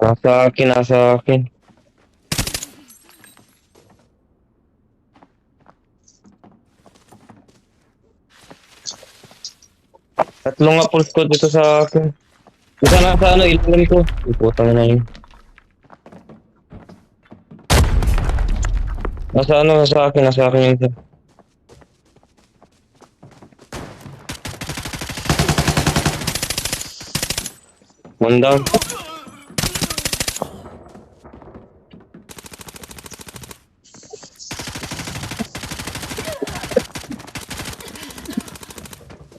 Nasa akin, nasa akin. Tatlong nga full squad dito sa akin. Isa nasa ano, ilalim ko. Iputang na yun. Nasa ano, nasa akin yun. One down.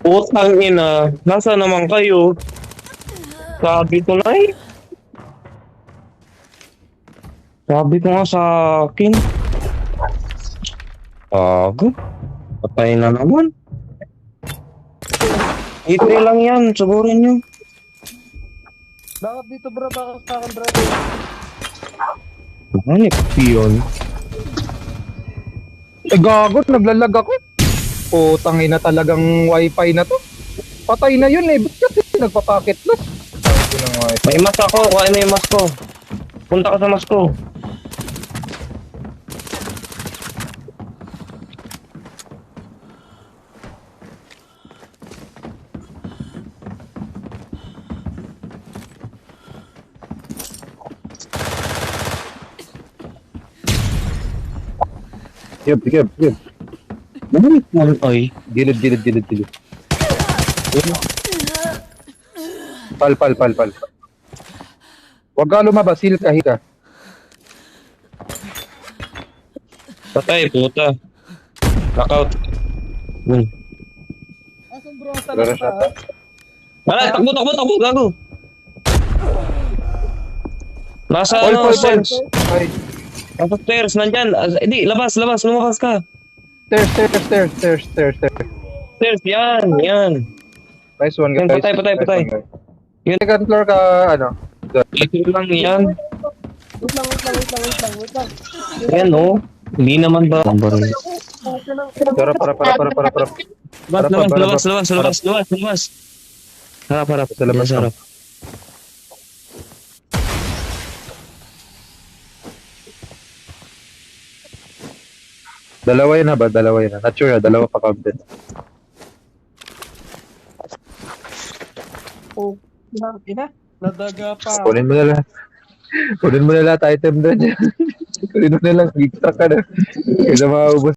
Putang ina, nasa naman kayo? Sabi ko na eh. Sabi ko nga sa akin. Gago. Patay na naman. Itre lang yan, sagurin nyo. Bakit dito bro? Bakit sa akin bro? Ano yun? Gago, naglalag ako. Putang ina talagang wifi na to. Patay na yun eh. Ba't kasi nagpapakit na? May mas ako, kuhain mo yung mas ko. Punta ka sa mas ko. Sige. Ay. Gilid. Pal. Huwag ka lumabas, heal ka, hika. Patay, puta. Knockout. Asan bro? Talaga. Wala, takbo, gago. Nasa Paul. stairs. Ay, Nasa stairs, nandyan. Hindi, lumabas, lumabas ka. stairs. Stairs, yan. Nice one, guys. Patay. Nice one, guys. Yun. Second floor ka, ano? Ito lang yan. Wait lang. Yan, no? Hindi naman ba? Para. Labas. Harap. Sa labas, Yes, harap. Dalawa yun ba? Not sure, dalawa pa counted. Oh, ina. Nadaga pa. Kunin mo na lahat item doon. Kunin mo na lang, gigta ka na. Kaya maubos.